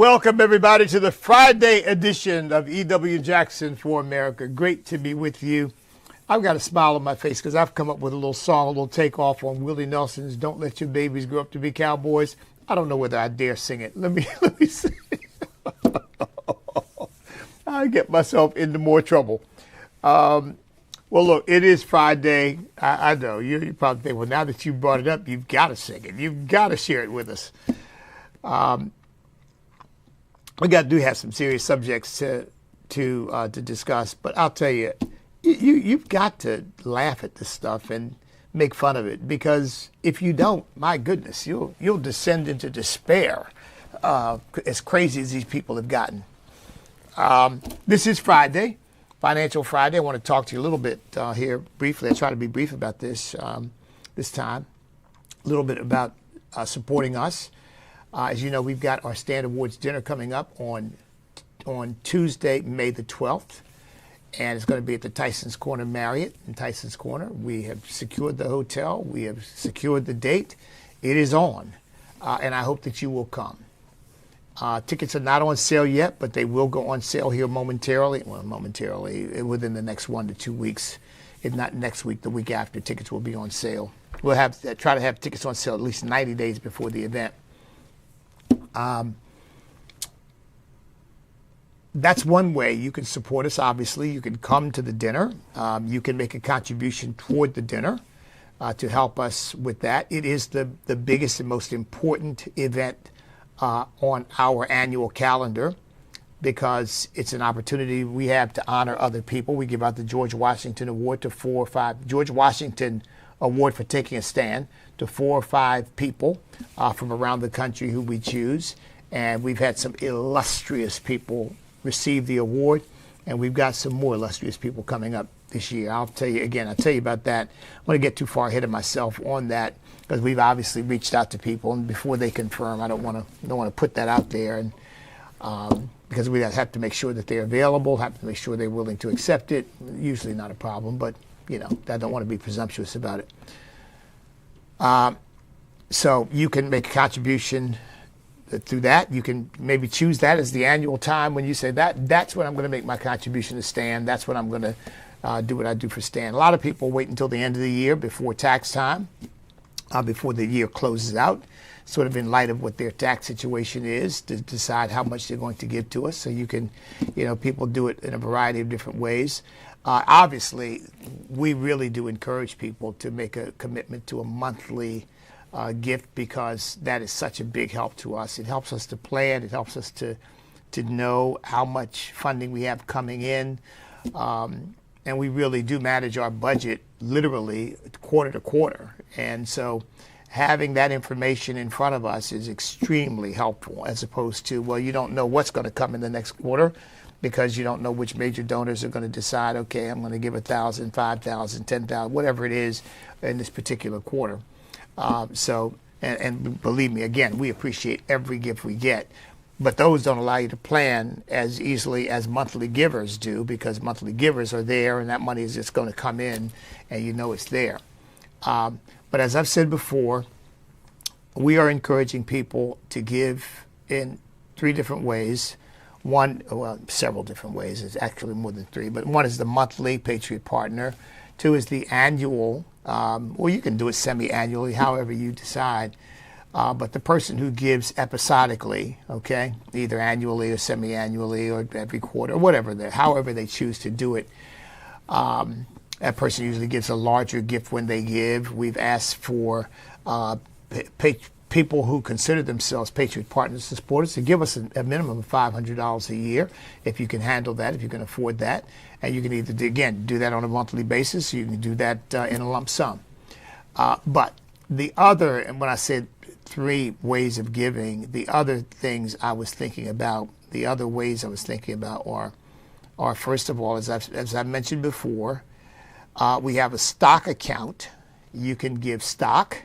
Welcome, everybody, to the Friday edition of E.W. Jackson for America. Great to be with you. I've got a smile on my face because I've come up with a little song, a little takeoff on Willie Nelson's Don't Let Your Babies Grow Up to Be Cowboys. I don't know whether I dare sing it. Let me sing it. I get myself into more trouble. Well, look, it is Friday. I know. You probably think, well, now that you brought it up, you've got to sing it. You've got to share it with us. We do have some serious subjects to discuss, but I'll tell you, you've got to laugh at this stuff and make fun of it, because if you don't, my goodness, you'll descend into despair, as crazy as these people have gotten. This is Friday, Financial Friday. I want to talk to you a little bit here briefly. I try to be brief about this this time. A little bit about supporting us. As you know, we've got our Stand Awards dinner coming up on Tuesday, May the 12th, and it's going to be at the Tyson's Corner Marriott in Tyson's Corner. We have secured the hotel. We have secured the date. It is on, and I hope that you will come. Tickets are not on sale yet, but they will go on sale here momentarily. Well, momentarily, within the next 1 to 2 weeks. If not next week, the week after, tickets will be on sale. We'll try to have tickets on sale at least 90 days before the event. That's one way you can support us. Obviously, you can come to the dinner. You can make a contribution toward the dinner to help us with that. It is the biggest and most important event on our annual calendar, because it's an opportunity we have to honor other people. We give out the George Washington Award to 4 or 5 George Washington Award for taking a stand to 4 or 5 people from around the country who we choose. And we've had some illustrious people receive the award, and we've got some more illustrious people coming up this year. I'll tell you about that. I want to get too far ahead of myself on that, because we've obviously reached out to people, and before they confirm, I don't want to put that out there, and because we have to make sure that they're available, have to make sure they're willing to accept it. Usually not a problem, but I don't want to be presumptuous about it. So you can make a contribution through that. You can maybe choose that as the annual time when you say that's when I'm going to make my contribution to Stan. That's when I'm going to do what I do for Stan. A lot of people wait until the end of the year before tax time, before the year closes out, sort of in light of what their tax situation is, to decide how much they're going to give to us. So you can, people do it in a variety of different ways. Obviously, we really do encourage people to make a commitment to a monthly gift, because that is such a big help to us. It helps us to plan. It helps us to know how much funding we have coming in. And we really do manage our budget literally quarter to quarter. And so having that information in front of us is extremely helpful, as opposed to, well, you don't know what's going to come in the next quarter, because you don't know which major donors are going to decide, okay, I'm going to give 1,000, 5,000, 10,000, whatever it is in this particular quarter. And believe me, again, we appreciate every gift we get, but those don't allow you to plan as easily as monthly givers do, because monthly givers are there and that money is just going to come in and it's there. But as I've said before, we are encouraging people to give in 3 different ways. Several different ways. It's actually more than 3, but one is the monthly Patriot Partner. 2 is the annual, or you can do it semi-annually, however you decide. But the person who gives episodically, okay, either annually or semi-annually or every quarter, or however they choose to do it, that person usually gives a larger gift when they give. We've asked for people who consider themselves Patriot Partners and supporters to give us a minimum of $500 a year, if you can handle that, if you can afford that. And you can either, do that on a monthly basis, you can do that in a lump sum. But the other, and when I said 3 ways of giving, the other things I was thinking about, are first of all, as I mentioned before, we have a stock account. You can give stock.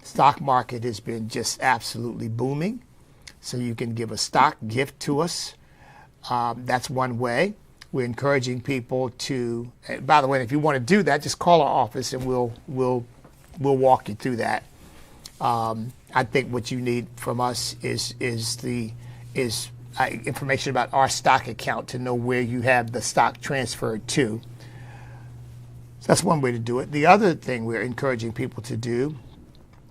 Stock market has been just absolutely booming, so you can give a stock gift to us. That's one way. We're encouraging people to, by the way, if you want to do that, just call our office and we'll walk you through that. I think what you need from us is information about our stock account to know where you have the stock transferred to. So that's one way to do it. The other thing we're encouraging people to do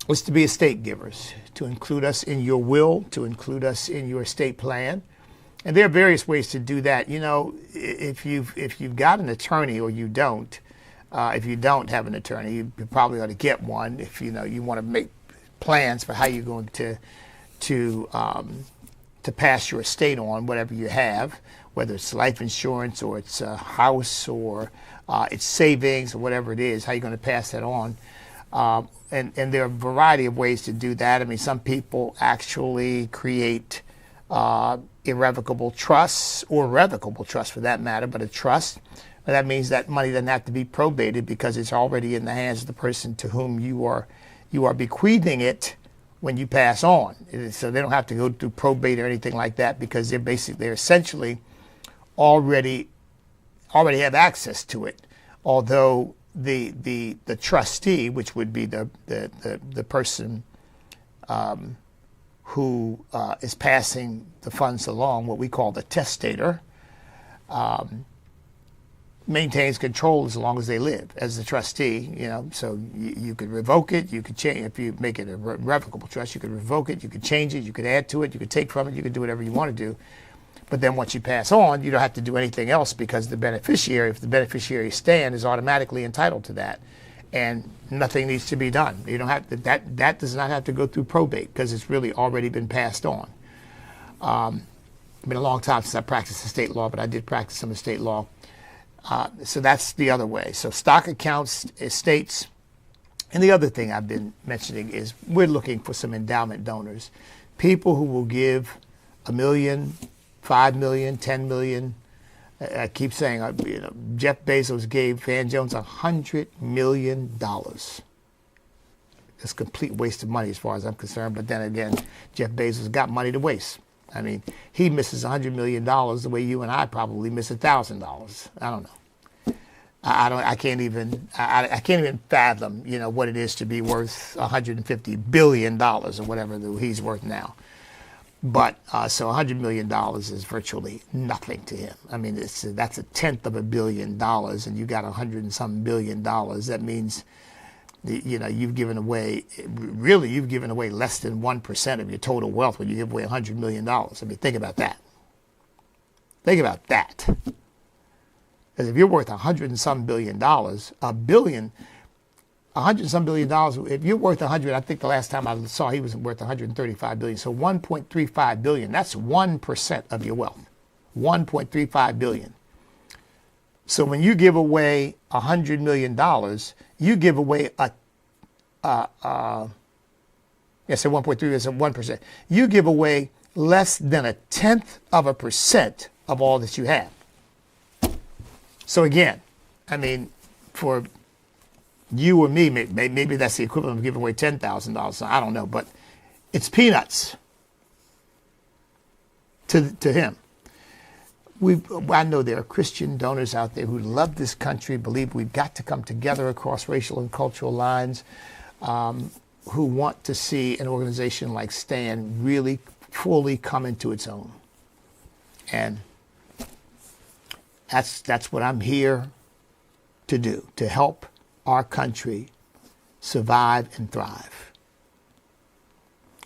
is to be estate givers, to include us in your will, to include us in your estate plan. And there are various ways to do that. You know, if you've got an attorney or you don't, if you don't have an attorney, you probably ought to get one. If you want to make plans for how you're going to pass your estate on whatever you have, whether it's life insurance or it's a house or it's savings or whatever it is, how you're going to pass that on. And there are a variety of ways to do that. I mean, some people actually create irrevocable trusts, or revocable trusts for that matter, but a trust. That means that money doesn't have to be probated because it's already in the hands of the person to whom you are bequeathing it when you pass on. So they don't have to go through probate or anything like that, because they're essentially already have access to it. Although the trustee, which would be the person who is passing the funds along, what we call the testator, maintains control as long as they live as the trustee. So you could revoke it, you could change. If you make it a revocable trust, you could revoke it, you could change it, you could add to it, you could take from it, you could do whatever you want to do. But then once you pass on, you don't have to do anything else, because the beneficiary, if the beneficiary stand, is automatically entitled to that, and nothing needs to be done. You don't have to, that does not have to go through probate, because it's really already been passed on. It's been a long time since I practiced estate law, but I did practice some estate law. So that's the other way. So stock accounts, estates. And the other thing I've been mentioning is we're looking for some endowment donors, people who will give $1 million, $5 million, $10 million. I keep saying, Jeff Bezos gave Van Jones $100 million. It's a complete waste of money as far as I'm concerned. But then again, Jeff Bezos got money to waste. I mean, he misses $100 million the way you and I probably miss $1,000. I don't know. I can't even fathom, what it is to be worth $150 billion or whatever he's worth now. But so $100 million is virtually nothing to him. I mean, that's 1/10 of $1 billion, and you got $100 and some billion. That means, you've given away less than 1% of your total wealth when you give away $100 million. I mean, think about that. Think about that. Because if you're worth $100 and some billion, $100 and some billion dollars, if you're worth 100, I think the last time I saw he was worth 135 billion. So 1.35 billion, that's 1% of your wealth. 1.35 billion. So when you give away $100 million, you give away I said 1.3 is 1%. You give away less than 0.1% of all that you have. So again, I mean, for you or me, maybe that's the equivalent of giving away $10,000. I don't know, but it's peanuts to him. I know there are Christian donors out there who love this country, believe we've got to come together across racial and cultural lines, who want to see an organization like STAND really fully come into its own. And that's what I'm here to do, to help our country survive and thrive.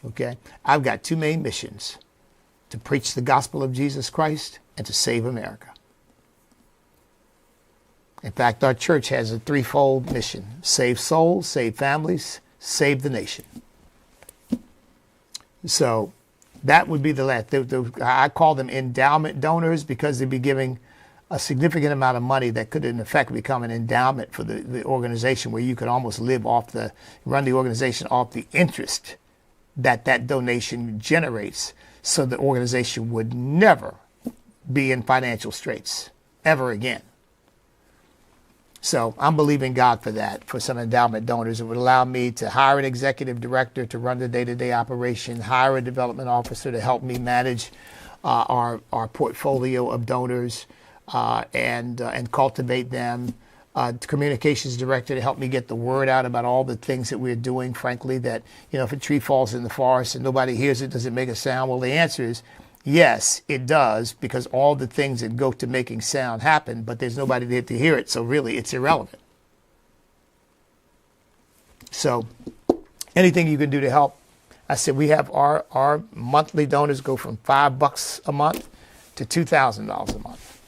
Okay? I've got two main missions: to preach the gospel of Jesus Christ and to save America. In fact, our church has a threefold mission: save souls, save families, save the nation. So that would be the last. I call them endowment donors because they'd be giving a significant amount of money that could in effect become an endowment for the organization, where you could almost run the organization off the interest that donation generates, so the organization would never be in financial straits ever again. So I'm believing God for that, for some endowment donors. It would allow me to hire an executive director to run the day-to-day operation, hire a development officer to help me manage our portfolio of donors, and cultivate them, communications director to help me get the word out about all the things that we're doing. Frankly, that if a tree falls in the forest and nobody hears it, does it make a sound? Well, the answer is Yes, it does, because all the things that go to making sound happen, but there's nobody there to hear it, so really it's irrelevant. So anything you can do to help. I said we have our monthly donors go from $5 a month to $2,000 a month.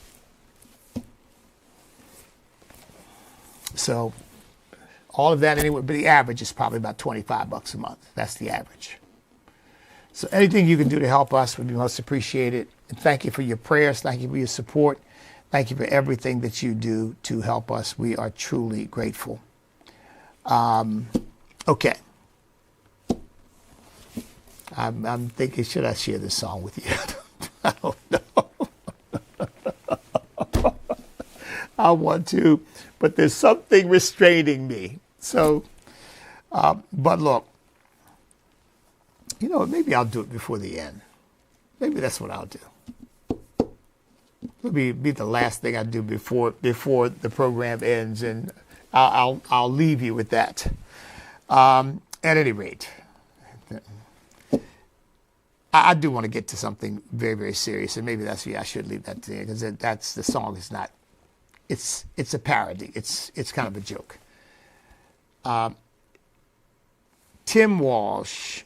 So all of that anyway, but the average is probably about $25 a month. That's the average. So anything you can do to help us would be most appreciated. And thank you for your prayers. Thank you for your support. Thank you for everything that you do to help us. We are truly grateful. Okay. I'm thinking, should I share this song with you? I don't know. I want to, but there's something restraining me. So, but look, you know, maybe I'll do it before the end. Maybe that's what I'll do. It'll be the last thing I do before the program ends, and I'll leave you with that. At any rate, I do want to get to something very, very serious, and maybe that's I should leave that there, because that's the song is not. It's a parody. It's kind of a joke. Tim Walls,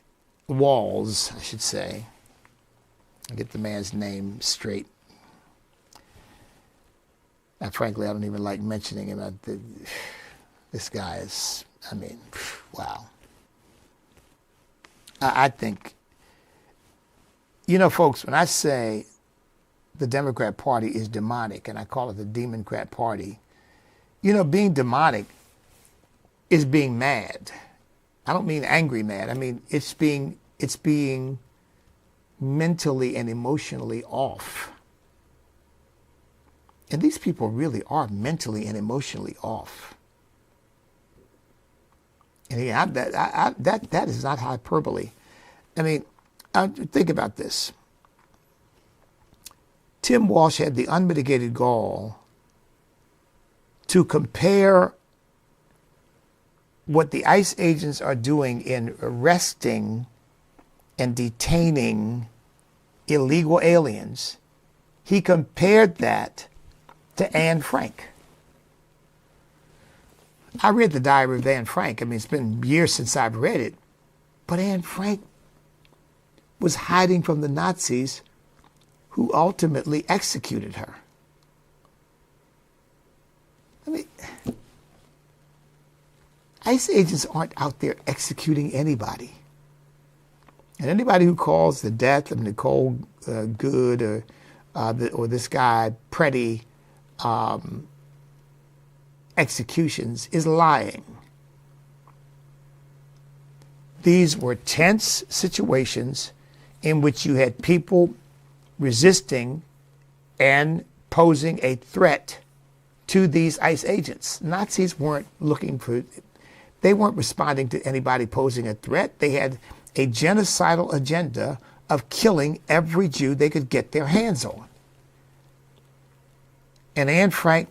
I should say. I'll get the man's name straight. And frankly, I don't even like mentioning him. This guy is, I mean, wow. I think, you know, folks, when I say the Democrat Party is demonic, and I call it the Democrat Party, you know, being demonic is being mad. I don't mean angry mad. I mean, it's being mentally and emotionally off. And these people really are mentally and emotionally off. And yeah, that is not hyperbole. I mean, think about this. Tim Walsh had the unmitigated gall to compare what the ICE agents are doing in arresting and detaining illegal aliens. He compared that to Anne Frank. I read the Diary of Anne Frank. I mean, it's been years since I've read it. But Anne Frank was hiding from the Nazis who ultimately executed her. I mean, ICE agents aren't out there executing anybody. And anybody who calls the death of Nicole Good or this guy Preddy executions is lying. These were tense situations in which you had people resisting and posing a threat to these ICE agents. Nazis weren't they weren't responding to anybody posing a threat. They had a genocidal agenda of killing every Jew they could get their hands on. And Anne Frank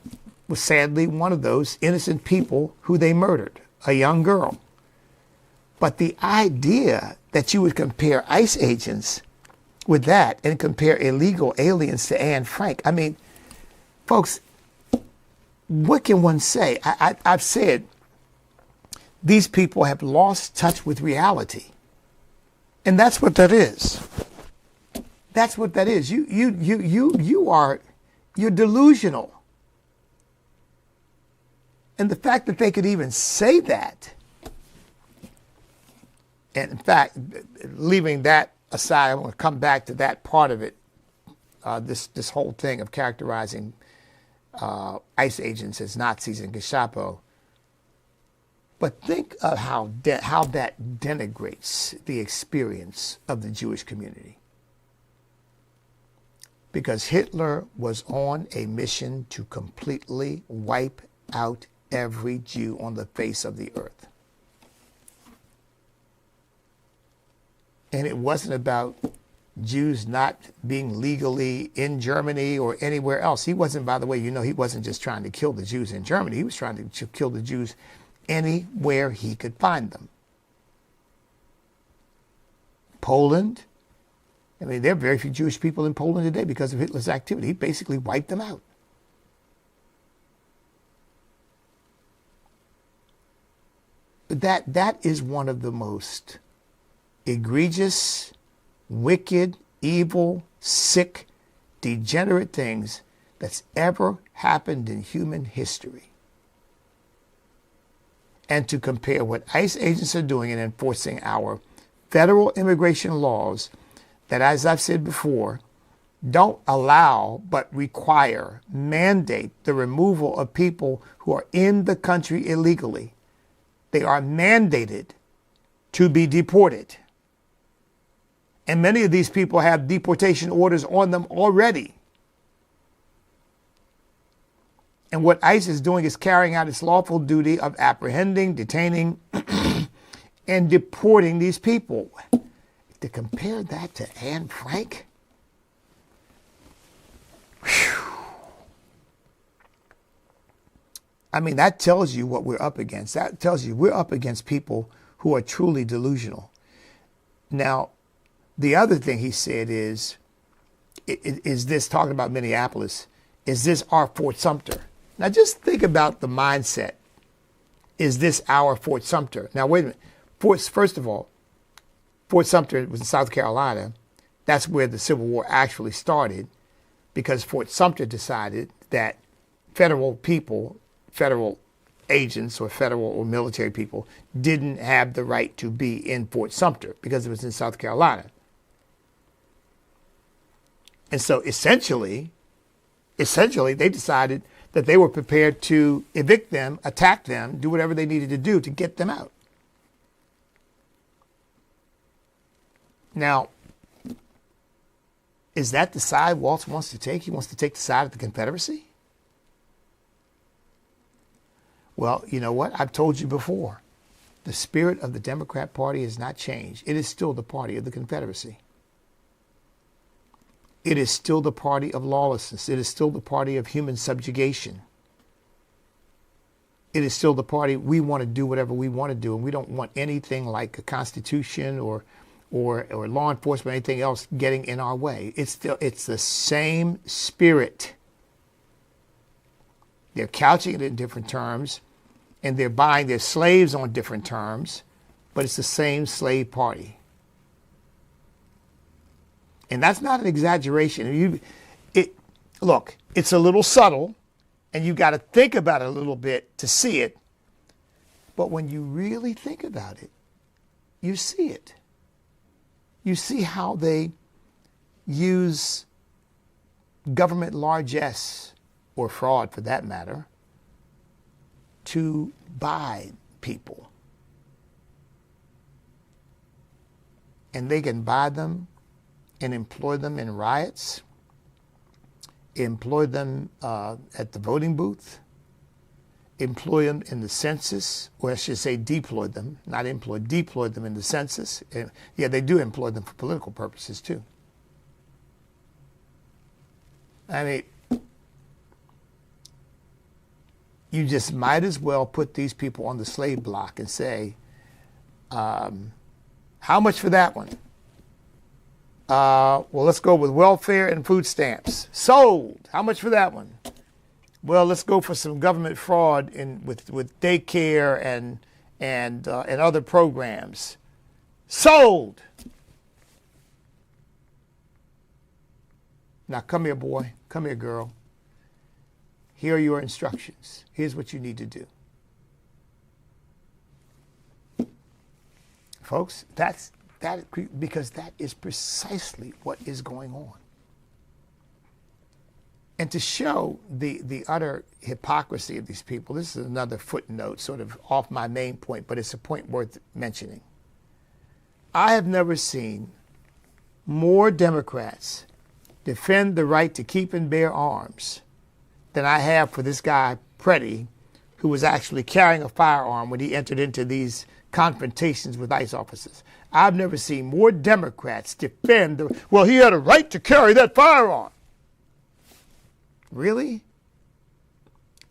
was sadly one of those innocent people who they murdered, a young girl. But the idea that you would compare ICE agents with that and compare illegal aliens to Anne Frank, I mean, folks, what can one say? I've said these people have lost touch with reality. And that's what that is. That's what that is. You're delusional. And the fact that they could even say that, and in fact, leaving that aside, I want to come back to that part of it, this whole thing of characterizing ICE agents as Nazis and Gestapo. But think of how that denigrates the experience of the Jewish community. Because Hitler was on a mission to completely wipe out every Jew on the face of the earth. And it wasn't about Jews not being legally in Germany or anywhere else. He wasn't, by the way, he wasn't just trying to kill the Jews in Germany. He was trying to kill the Jews anywhere he could find them. Poland, I mean, there are very few Jewish people in Poland today because of Hitler's activity. He basically wiped them out. That is one of the most egregious, wicked, evil, sick, degenerate things that's ever happened in human history. And to compare what ICE agents are doing in enforcing our federal immigration laws that, as I've said before, don't allow but require, mandate the removal of people who are in the country illegally. They are mandated to be deported. And many of these people have deportation orders on them already. And what ICE is doing is carrying out its lawful duty of apprehending, detaining, and deporting these people. To compare that to Anne Frank? Whew. I mean, that tells you what we're up against. That tells you we're up against people who are truly delusional. Now, the other thing he said is this, talking about Minneapolis, is this our Fort Sumter? Now, just think about the mindset. Is this our Fort Sumter? Now, wait a minute. First of all, Fort Sumter was in South Carolina. That's where the Civil War actually started, because Fort Sumter decided that federal people, federal agents or federal or military people didn't have the right to be in Fort Sumter because it was in South Carolina. And so essentially they decided that they were prepared to evict them, attack them, do whatever they needed to do to get them out. Now, is that the side Walz wants to take? He wants to take the side of the Confederacy? Well, you know what? I've told you before. The spirit of the Democrat Party has not changed. It is still the party of the Confederacy. It is still the party of lawlessness. It is still the party of human subjugation. It is still the party, we want to do whatever we want to do, and we don't want anything like a constitution or law enforcement, anything else getting in our way. It's the same spirit. They're couching it in different terms, and they're buying their slaves on different terms, but it's the same slave party. And that's not an exaggeration. Look, it's a little subtle, and you got to think about it a little bit to see it. But when you really think about it, you see it. You see how they use government largesse, or fraud for that matter, to buy people. And they can buy them and employ them in riots, employ them at the voting booth, employ them in the census, or I should say deploy them, not employ, deploy them in the census. Yeah, they do employ them for political purposes too. I mean, you just might as well put these people on the slave block and say, how much for that one? Well, let's go with welfare and food stamps. Sold. How much for that one? Well, let's go for some government fraud with daycare and other programs. Sold. Now come here, boy. Come here, girl. Here are your instructions. Here's what you need to do. Folks, because that is precisely what is going on. And to show the utter hypocrisy of these people, this is another footnote, sort of off my main point, but it's a point worth mentioning. I have never seen more Democrats defend the right to keep and bear arms than I have for this guy, Preddy, who was actually carrying a firearm when he entered into these confrontations with ICE officers. I've never seen more Democrats defend well, he had a right to carry that firearm. Really?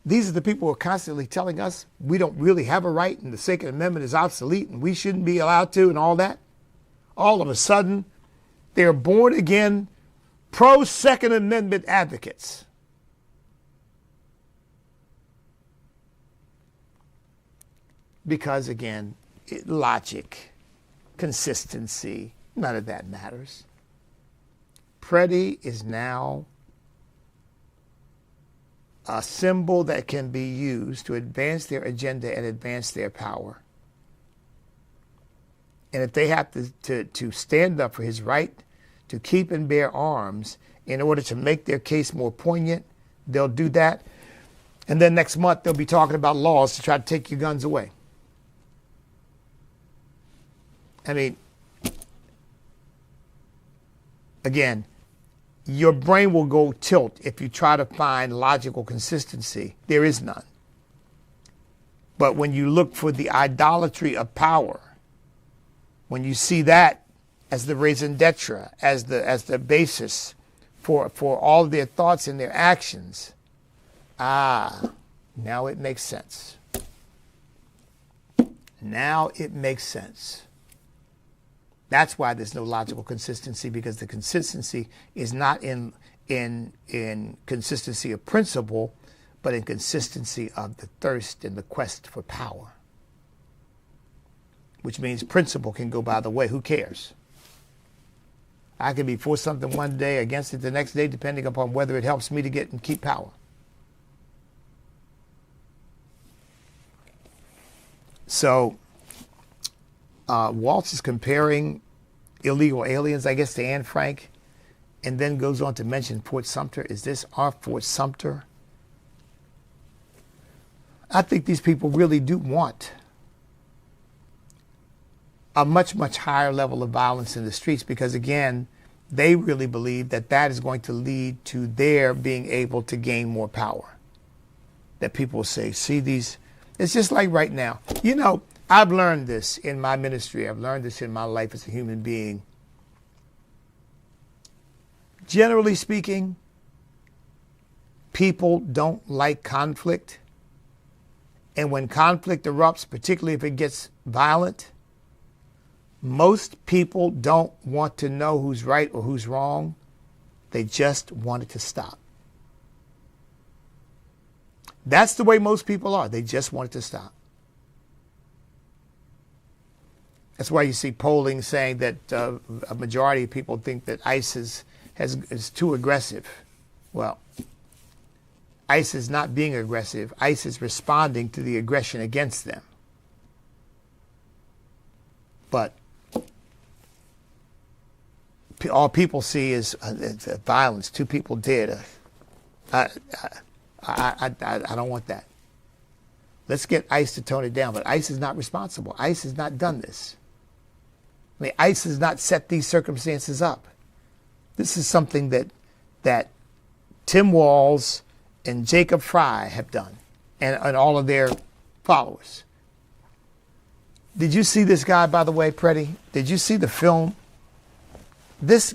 These are the people who are constantly telling us we don't really have a right and the Second Amendment is obsolete and we shouldn't be allowed to and all that. All of a sudden, They're born again, pro Second Amendment advocates. Because again, logic, consistency, none of that matters. Freddie is now a symbol that can be used to advance their agenda and advance their power. And if they have to stand up for his right to keep and bear arms in order to make their case more poignant, they'll do that. And then next month, they'll be talking about laws to try to take your guns away. I mean, again, your brain will go tilt if you try to find logical consistency. There is none. But when you look for the idolatry of power, when you see that as the raison d'etre, as the basis for all of their thoughts and their actions, now it makes sense. Now it makes sense. That's why there's no logical consistency, because the consistency is not in consistency of principle, but in consistency of the thirst and the quest for power. Which means principle can go by the way. Who cares? I can be for something one day, against it the next day, depending upon whether it helps me to get and keep power. So Waltz is comparing illegal aliens, I guess, to Anne Frank, and then goes on to mention Fort Sumter. Is this our Fort Sumter? I think these people really do want a much, much higher level of violence in the streets, because, again, they really believe that that is going to lead to their being able to gain more power. That people will say, see these, it's just like right now. You know, I've learned this in my ministry. I've learned this in my life as a human being. Generally speaking, people don't like conflict. And when conflict erupts, particularly if it gets violent, most people don't want to know who's right or who's wrong. They just want it to stop. That's the way most people are. They just want it to stop. That's why you see polling saying that a majority of people think that ICE is too aggressive. Well, ICE is not being aggressive. ICE is responding to the aggression against them. But all people see is violence. 2 people dead. I don't want that. Let's get ICE to tone it down. But ICE is not responsible. ICE has not done this. I mean, ICE has not set these circumstances up. This is something that Tim Walz and Jacob Frey have done, and all of their followers. Did you see this guy, by the way, Preddy? Did you see the film? This,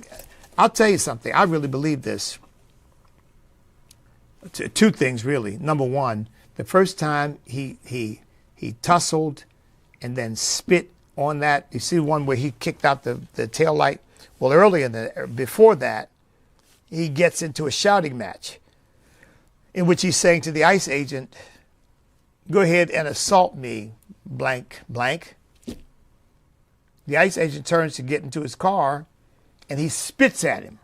I'll tell you something. I really believe this. 2 things, really. Number one, the first time he tussled and then spit on that. You see the one where he kicked out the tail light? Well, before that, he gets into a shouting match in which he's saying to the ICE agent, go ahead and assault me, blank, blank. The ICE agent turns to get into his car, and he spits at him.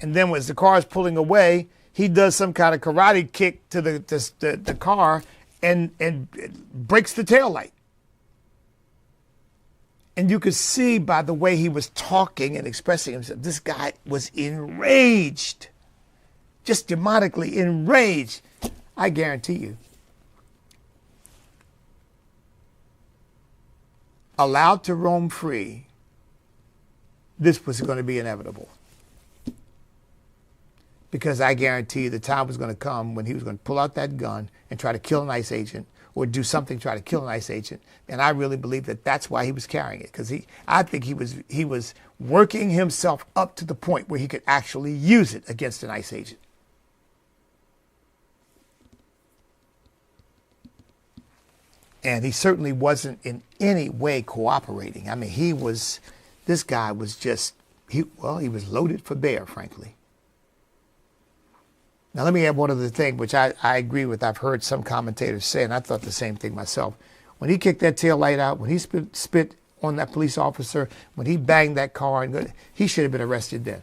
And then as the car is pulling away, he does some kind of karate kick to the car and breaks the taillight. And you could see by the way he was talking and expressing himself, this guy was enraged, just demonically enraged. I guarantee you. Allowed to roam free, this was going to be inevitable. Because I guarantee you the time was going to come when he was going to pull out that gun and try to kill an ICE agent, or do something to try to kill an ICE agent. And I really believe that that's why he was carrying it, because I think he was working himself up to the point where he could actually use it against an ICE agent. And he certainly wasn't in any way cooperating. I mean, he was This guy was just, he was loaded for bear, frankly. Now, let me add one other thing, which I agree with. I've heard some commentators say, and I thought the same thing myself. When he kicked that tail light out, when he spit on that police officer, when he banged that car, he should have been arrested then.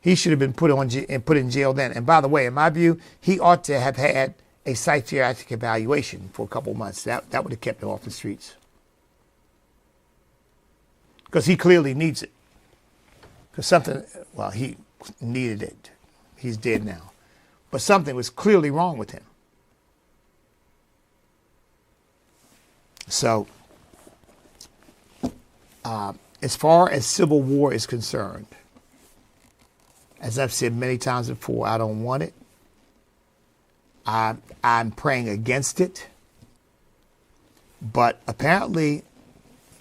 He should have been put in jail then. And by the way, in my view, he ought to have had a psychiatric evaluation for a couple months. That would have kept him off the streets. Because he clearly needs it. Because he needed it. He's dead now. But something was clearly wrong with him. So, as far as civil war is concerned, as I've said many times before, I don't want it. I'm praying against it. But apparently,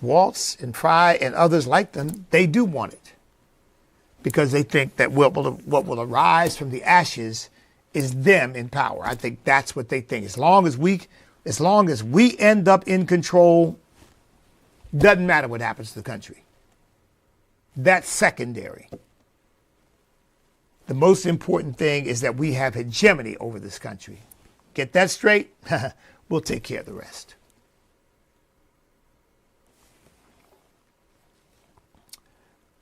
Waltz and Fry and others like them, they do want it. Because they think that what will arise from the ashes is them in power. I think that's what they think. As long as we end up in control, doesn't matter what happens to the country. That's secondary. The most important thing is that we have hegemony over this country. Get that straight? We'll take care of the rest.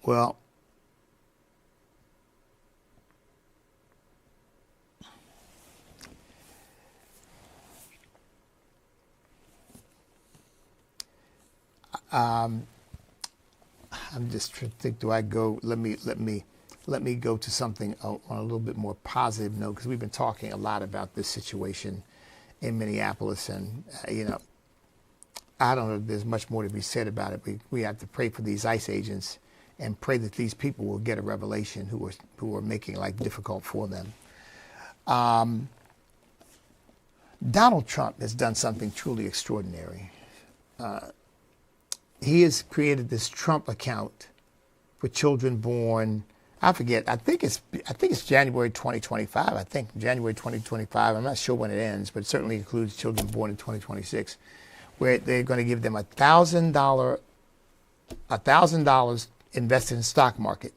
Well, I'm just trying to think. Do I go? Let me go to something on a little bit more positive note, because we've been talking a lot about this situation in Minneapolis, and I don't know if there's much more to be said about it. We have to pray for these ICE agents and pray that these people will get a revelation who are making life difficult for them. Donald Trump has done something truly extraordinary. He has created this Trump account for children born, I forget, I think it's January 2025. I think January 2025. I'm not sure when it ends, but it certainly includes children born in 2026, where they're going to give them $1,000 invested in the stock market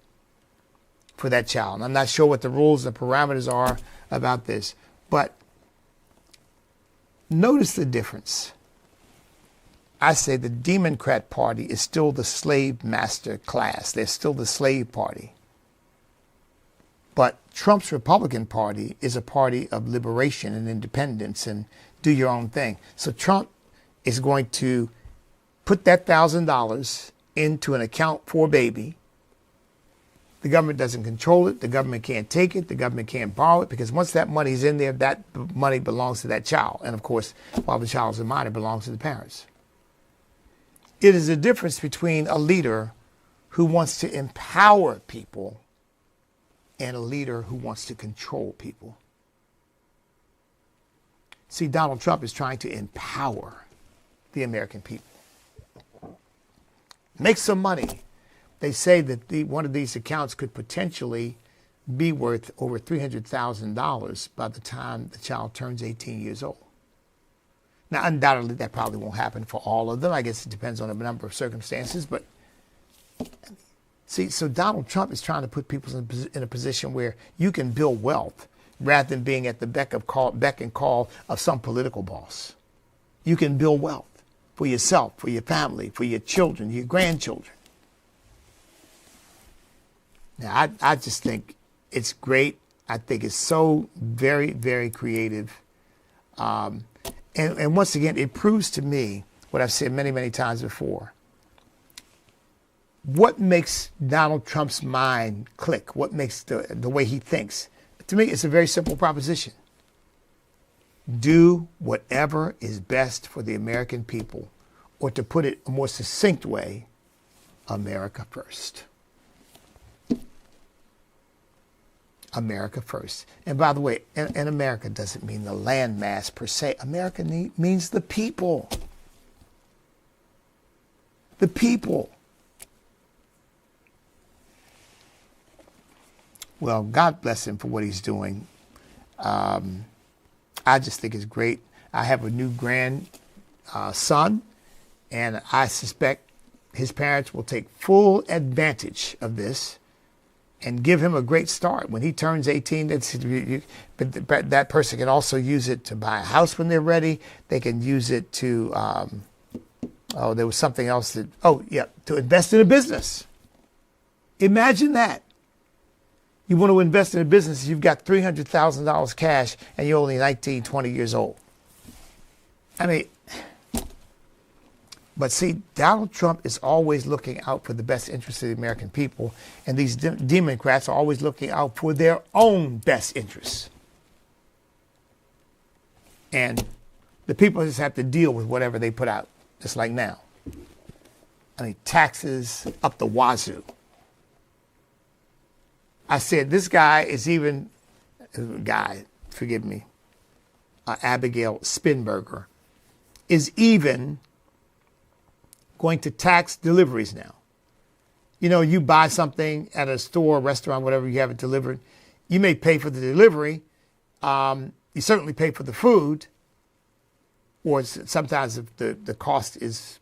for that child. And I'm not sure what the rules and parameters are about this, but notice the difference. I say the Democrat Party is still the slave master class. They're still the slave party. But Trump's Republican Party is a party of liberation and independence and do your own thing. So Trump is going to put that $1,000 into an account for a baby. The government doesn't control it. The government can't take it. The government can't borrow it, because once that money's in there, that money belongs to that child. And of course, while the child is a minor, it belongs to the parents. It is a difference between a leader who wants to empower people and a leader who wants to control people. See, Donald Trump is trying to empower the American people. Make some money. They say that one of these accounts could potentially be worth over $300,000 by the time the child turns 18 years old. Now, undoubtedly, that probably won't happen for all of them. I guess it depends on a number of circumstances. But see, so Donald Trump is trying to put people in a position where you can build wealth rather than being at the beck and call of some political boss. You can build wealth for yourself, for your family, for your children, your grandchildren. Now, I just think it's great. I think it's so very, very creative. And once again, it proves to me what I've said many, many times before. What makes Donald Trump's mind click? What makes the way he thinks? To me, it's a very simple proposition. Do whatever is best for the American people, or to put it a more succinct way, America first. America first. And by the way, and America doesn't mean the landmass per se. America means the people. The people. Well, God bless him for what he's doing. I just think it's great. I have a new grandson, and I suspect his parents will take full advantage of this and give him a great start. When he turns 18, but that person can also use it to buy a house when they're ready. They can use it to, there was something else to invest in a business. Imagine that. You want to invest in a business, you've got $300,000 cash and you're only 19, 20 years old. I mean, but see, Donald Trump is always looking out for the best interests of the American people, and these Democrats are always looking out for their own best interests. And the people just have to deal with whatever they put out, just like now. I mean, taxes up the wazoo. I said, this guy is even, forgive me, Abigail Spanberger, is even going to tax deliveries now. You know, you buy something at a store, restaurant, whatever, you have it delivered. You may pay for the delivery. You certainly pay for the food. Or sometimes the cost is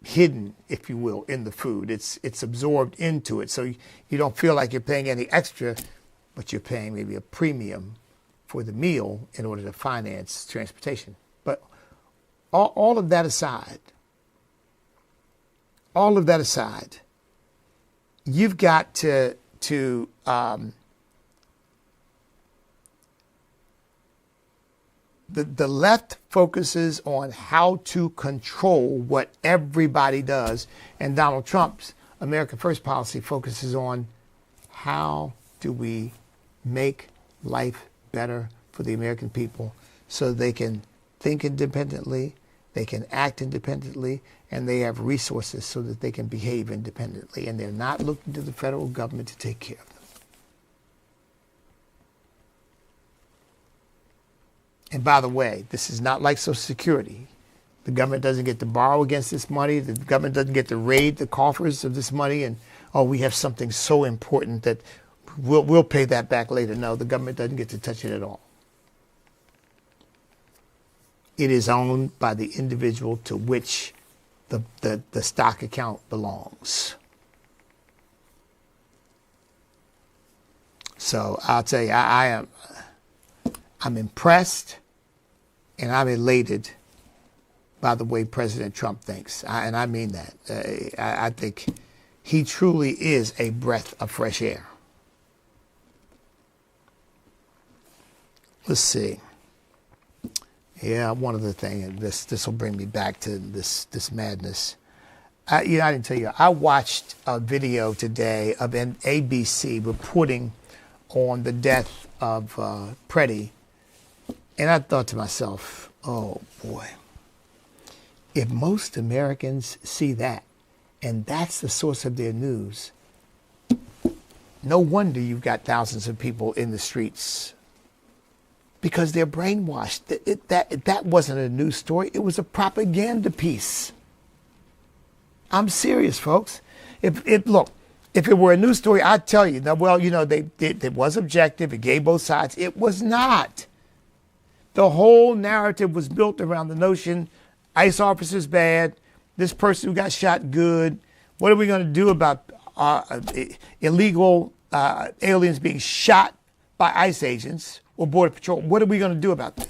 hidden, if you will, in the food. It's absorbed into it. So you don't feel like you're paying any extra, but you're paying maybe a premium for the meal in order to finance transportation. But all of that aside, you've got to the left focuses on how to control what everybody does, and Donald Trump's America First policy focuses on how do we make life better for the American people so they can think independently, they can act independently, and they have resources so that they can behave independently, and they're not looking to the federal government to take care of them. And by the way, this is not like Social Security. The government doesn't get to borrow against this money. The government doesn't get to raid the coffers of this money and, we have something so important that we'll pay that back later. No, the government doesn't get to touch it at all. It is owned by the individual to which the stock account belongs. So I'll tell you, I'm impressed and I'm elated by the way President Trump thinks. And I mean that. I think he truly is a breath of fresh air. Let's see. Yeah, one other thing, and this will bring me back to this madness. I didn't tell you. I watched a video today of an ABC reporting on the death of Freddie, and I thought to myself, oh boy, if most Americans see that, and that's the source of their news, no wonder you've got thousands of people in the streets. Because they're brainwashed. That wasn't a news story. It was a propaganda piece. I'm serious, folks. If it were a news story, I'd tell you. Now, well, it was objective. It gave both sides. It was not. The whole narrative was built around the notion, ICE officers bad, this person who got shot good. What are we going to do about illegal aliens being shot by ICE agents or Border Patrol? What are we going to do about that?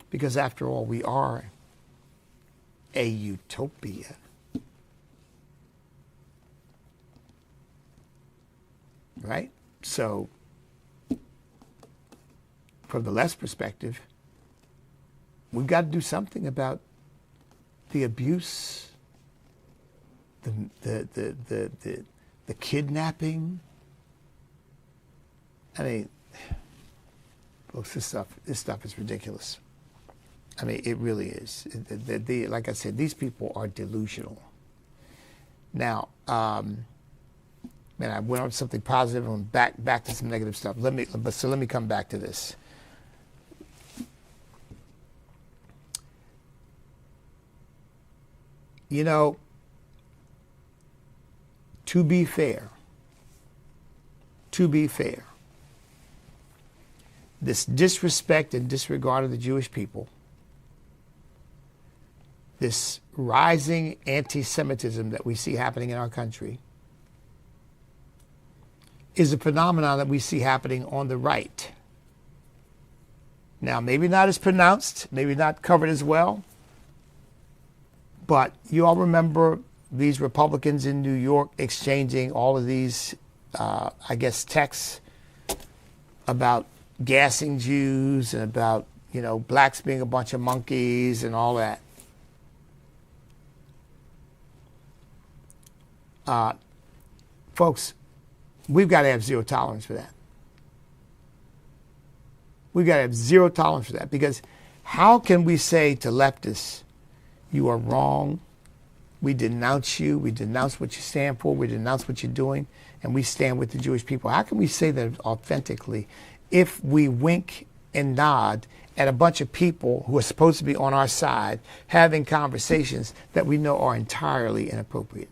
Because after all, we are a utopia. Right? So, from the left's perspective, we've got to do something about the abuse, the kidnapping. I mean, folks, this stuff is ridiculous. I mean, it really is. Like I said, these people are delusional. Now, man, I went on to something positive and back to some negative stuff. Let me come back to this. To be fair, this disrespect and disregard of the Jewish people this rising anti-Semitism that we see happening in our country is a phenomenon that we see happening on the right. Now, maybe not as pronounced, maybe not covered as well, but you all remember these Republicans in New York exchanging all of these, I guess, texts about gassing Jews and about, blacks being a bunch of monkeys and all that. Folks, we've got to have zero tolerance for that. We've got to have zero tolerance for that, because how can we say to leftists, you are wrong, we denounce you, we denounce what you stand for, we denounce what you're doing, and we stand with the Jewish people? How can we say that authentically if we wink and nod at a bunch of people who are supposed to be on our side having conversations that we know are entirely inappropriate?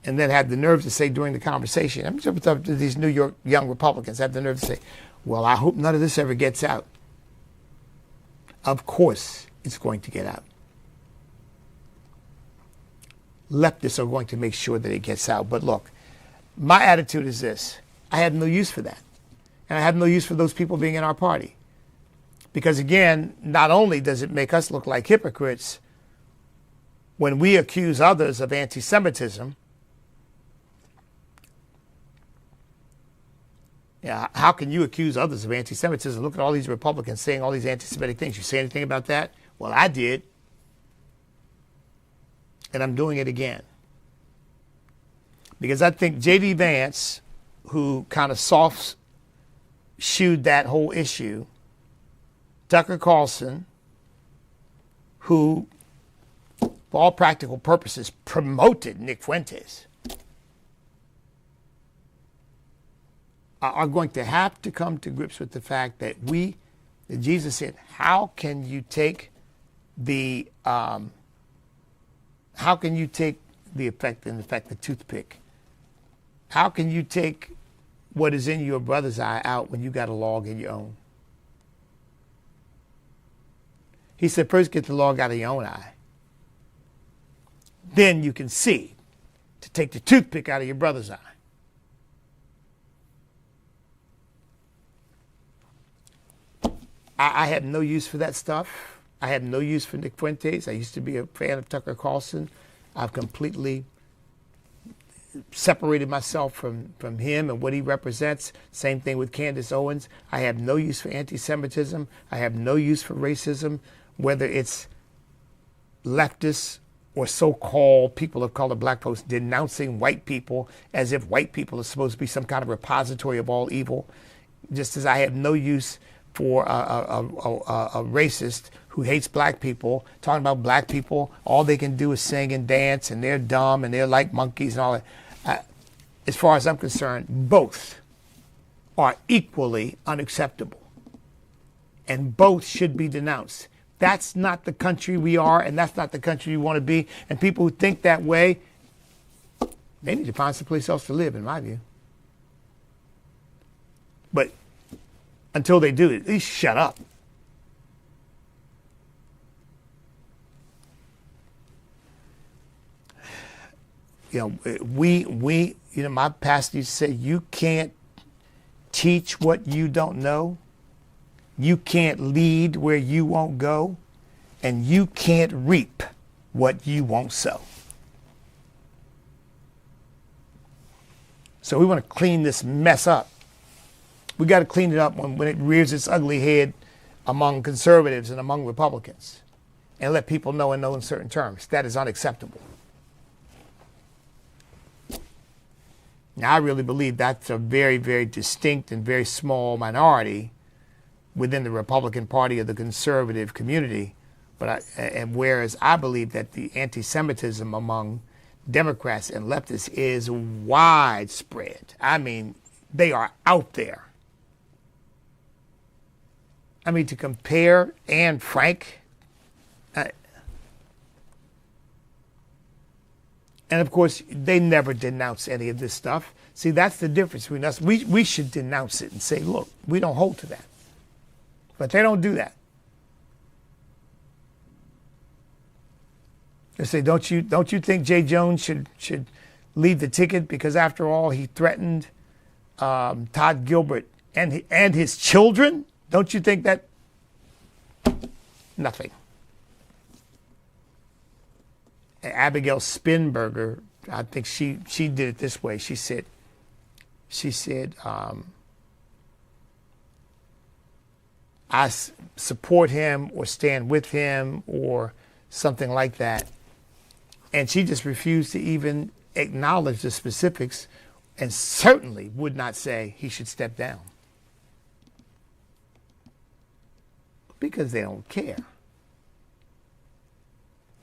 And then have the nerve to say during the conversation, I'm just up to these New York young Republicans, have the nerve to say, well, I hope none of this ever gets out. Of course it's going to get out. Leftists are going to make sure that it gets out. But look, my attitude is this. I have no use for that. And I have no use for those people being in our party. Because again, not only does it make us look like hypocrites when we accuse others of anti-Semitism. Yeah, how can you accuse others of anti-Semitism? Look at all these Republicans saying all these anti-Semitic things. You say anything about that? Well, I did. And I'm doing it again. Because I think J.D. Vance, who kind of soft-shoed that whole issue, Tucker Carlson, who, for all practical purposes, promoted Nick Fuentes, are going to have to come to grips with the fact that Jesus said, how can you take the effect, the toothpick? How can you take what is in your brother's eye out when you got a log in your own? He said, first get the log out of your own eye. Then you can see to take the toothpick out of your brother's eye. I have no use for that stuff. I have no use for Nick Fuentes. I used to be a fan of Tucker Carlson. I've completely separated myself from him and what he represents. Same thing with Candace Owens. I have no use for anti-Semitism. I have no use for racism, whether it's leftists or so-called people of color, black folks, denouncing white people as if white people are supposed to be some kind of repository of all evil. Just as I have no use for a racist who hates black people, talking about black people, all they can do is sing and dance, and they're dumb, and they're like monkeys and all that. As far as I'm concerned, both are equally unacceptable, and both should be denounced. That's not the country we are, and that's not the country we want to be, and people who think that way, they need to find someplace else to live, in my view. But until they do, at least shut up. My pastor used to say, you can't teach what you don't know, you can't lead where you won't go, and you can't reap what you won't sow. So we want to clean this mess up. We got to clean it up when it rears its ugly head among conservatives and among Republicans, and let people know in no uncertain terms that is unacceptable. Now, I really believe that's a very, very distinct and very small minority within the Republican Party or the conservative community. And whereas I believe that the anti-Semitism among Democrats and leftists is widespread. I mean, they are out there. I mean, to compare Anne Frank, and of course, they never denounce any of this stuff. See, that's the difference between us. We should denounce it and say, look, we don't hold to that. But they don't do that. They say, don't you think Jay Jones should leave the ticket because after all he threatened Todd Gilbert and his children? Don't you think that? Nothing. And Abigail Spenberger, I think she did it this way. She said, I support him or stand with him or something like that. And she just refused to even acknowledge the specifics and certainly would not say he should step down. Because they don't care.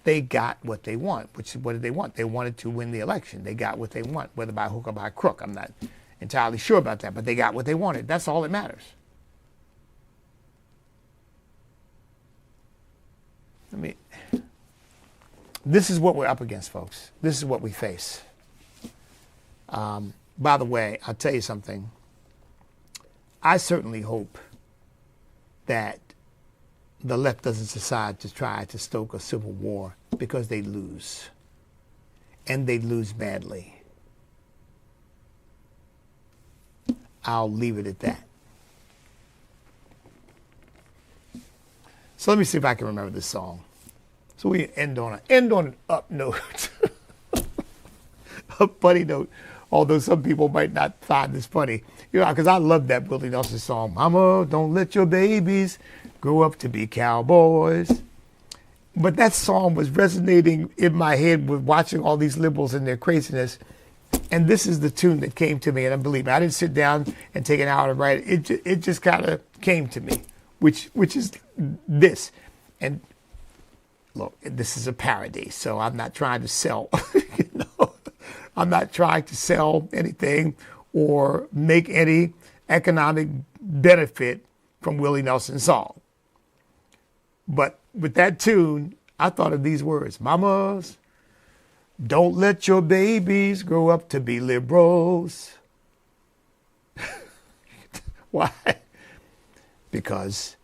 They got what they want. What did they want? They wanted to win the election. They got what they want, whether by hook or by crook. I'm not entirely sure about that, but they got what they wanted. That's all that matters. I mean, this is what we're up against, folks. This is what we face. By the way, I'll tell you something. I certainly hope that the left doesn't decide to try to stoke a civil war because they lose. And they lose badly. I'll leave it at that. So let me see if I can remember this song. So we end on an up note. A funny note. Although some people might not find this funny. You know, because I love that Willie Nelson song. Mama, don't let your babies grow up to be cowboys. But that song was resonating in my head with watching all these liberals and their craziness. And this is the tune that came to me. And believe me, I didn't sit down and take an hour to write it. It just kind of came to me, which is this. And look, this is a parody, so I'm not trying to sell, I'm not trying to sell anything or make any economic benefit from Willie Nelson's song. But with that tune, I thought of these words. Mamas, don't let your babies grow up to be liberals. Why? Because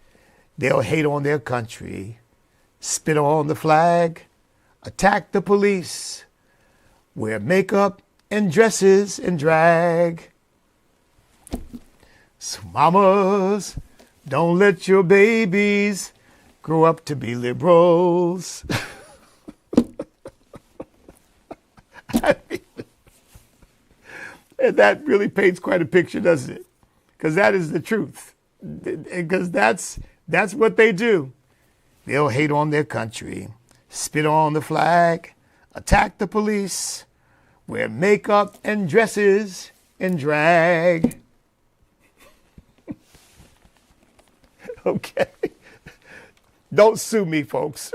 they'll hate on their country, spit on the flag, attack the police, wear makeup and dresses and drag. So mamas, don't let your babies grow up to be liberals. And that really paints quite a picture, doesn't it? Because that is the truth. Because that's what they do. They'll hate on their country, spit on the flag, attack the police, wear makeup and dresses and drag. Okay. Don't sue me, folks.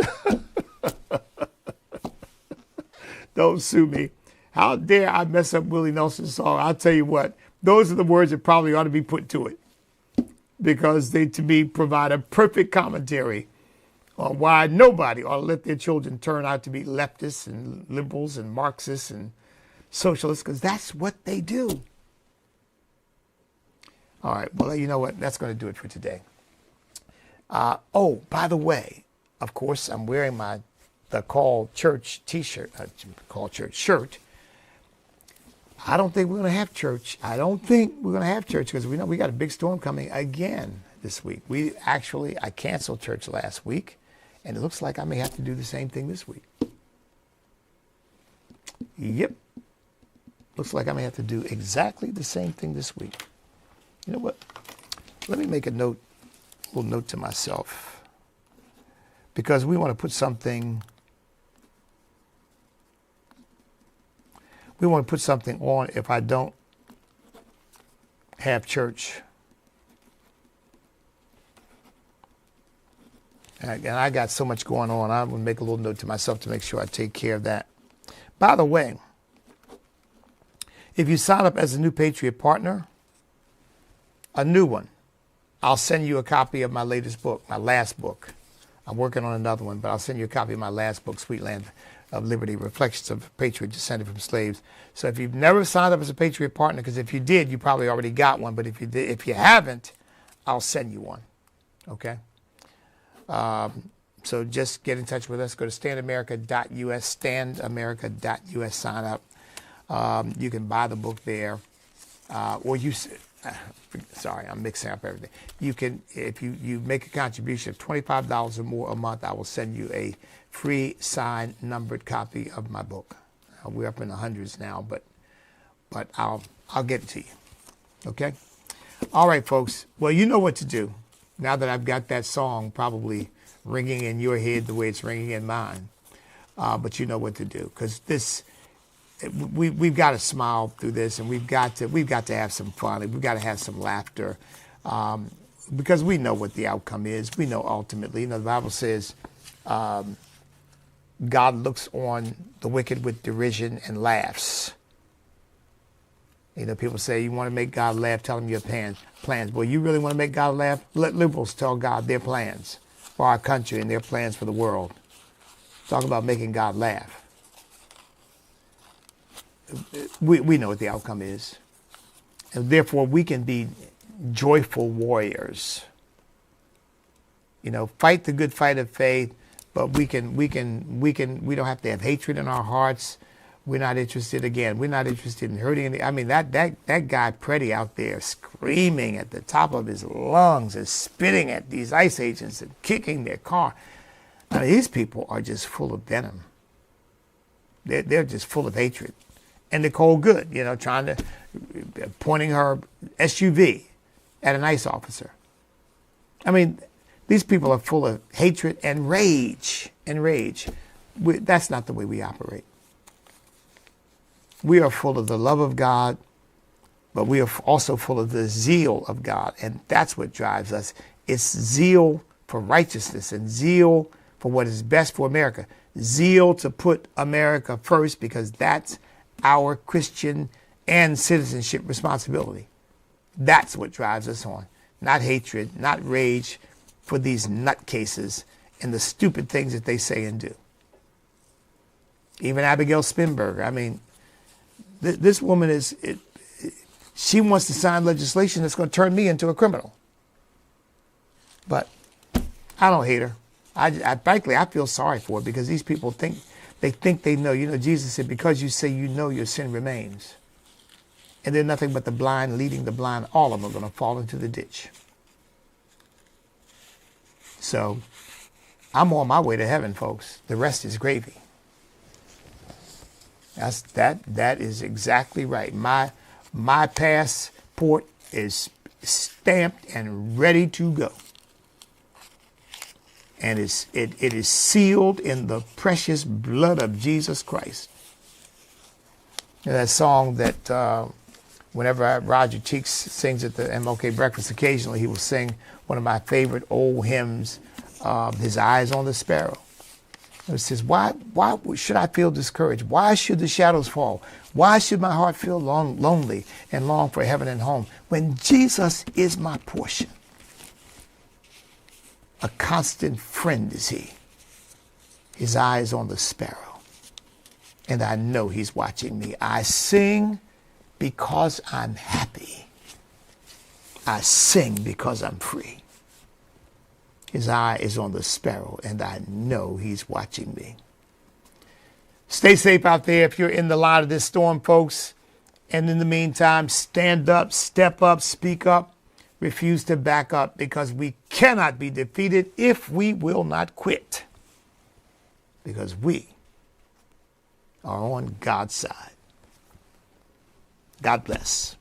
Don't sue me. How dare I mess up Willie Nelson's song? I'll tell you what, those are the words that probably ought to be put to it. Because they, to me, provide a perfect commentary on why nobody ought to let their children turn out to be leftists and liberals and Marxists and socialists, because that's what they do. All right, well, you know what? That's going to do it for today. Oh, by the way, of course, I'm wearing the Call Church t-shirt, Call Church shirt. I don't think we're going to have church. I don't think we're going to have church because we know we got a big storm coming again this week. I canceled church last week, and it looks like I may have to do the same thing this week. Yep. Looks like I may have to do exactly the same thing this week. You know what? Let me make a little note to myself, because we want to put something on if I don't have church. And I got so much going on, I'm going to make a little note to myself to make sure I take care of that. By the way, if you sign up as a new Patriot Partner, a new one, I'll send you a copy of my latest book, my last book. I'm working on another one, but I'll send you a copy of my last book, Sweet Land of Liberty, Reflections of a Patriot Descended from Slaves. So if you've never signed up as a Patriot Partner, because if you did, you probably already got one, but if you haven't, I'll send you one, okay? So just get in touch with us. Go to standamerica.us, standamerica.us, sign up. You can buy the book there. Or sorry, I'm mixing up everything. You can, if you make a contribution of $25 or more a month, I will send you a free signed numbered copy of my book. We're up in the hundreds now, but I'll get it to you. Okay? All right, folks. Well, you know what to do. Now that I've got that song probably ringing in your head the way it's ringing in mine, but you know what to do, because we've got to smile through this, and we've got to have some fun. We've got to have some laughter, because we know what the outcome is. We know ultimately. The Bible says God looks on the wicked with derision and laughs. People say, you want to make God laugh, tell him your plans. Boy, you really want to make God laugh? Let liberals tell God their plans for our country and their plans for the world. Talk about making God laugh. We know what the outcome is. And therefore, we can be joyful warriors. Fight the good fight of faith, but we don't have to have hatred in our hearts. We're not interested in hurting any. I mean, that guy Preddy out there screaming at the top of his lungs and spitting at these ICE agents and kicking their car. I mean, these people are just full of venom. They're just full of hatred. And Nicole Good, pointing her SUV at an ICE officer. I mean, these people are full of hatred and rage. That's not the way we operate. We are full of the love of God, but we are also full of the zeal of God. And that's what drives us. It's zeal for righteousness and zeal for what is best for America. Zeal to put America first, because that's our Christian and citizenship responsibility. That's what drives us on. Not hatred, not rage for these nutcases and the stupid things that they say and do. Even Abigail Spanberger, I mean, this woman she wants to sign legislation that's going to turn me into a criminal. But I don't hate her. Frankly, I feel sorry for her, because these people think they know. Jesus said, because you say you know, your sin remains. And they're nothing but the blind leading the blind. All of them are going to fall into the ditch. So I'm on my way to heaven, folks. The rest is gravy. That is exactly right. My passport is stamped and ready to go. And it is sealed in the precious blood of Jesus Christ. That song that whenever Roger Cheeks sings at the MLK breakfast, occasionally he will sing one of my favorite old hymns, His Eyes on the Sparrow. It says, why should I feel discouraged? Why should the shadows fall? Why should my heart feel lonely and long for heaven and home, when Jesus is my portion? A constant friend is he. His eyes on the sparrow. And I know he's watching me. I sing because I'm happy. I sing because I'm free. His eye is on the sparrow, and I know he's watching me. Stay safe out there if you're in the line of this storm, folks. And in the meantime, stand up, step up, speak up, refuse to back up, because we cannot be defeated if we will not quit. Because we are on God's side. God bless.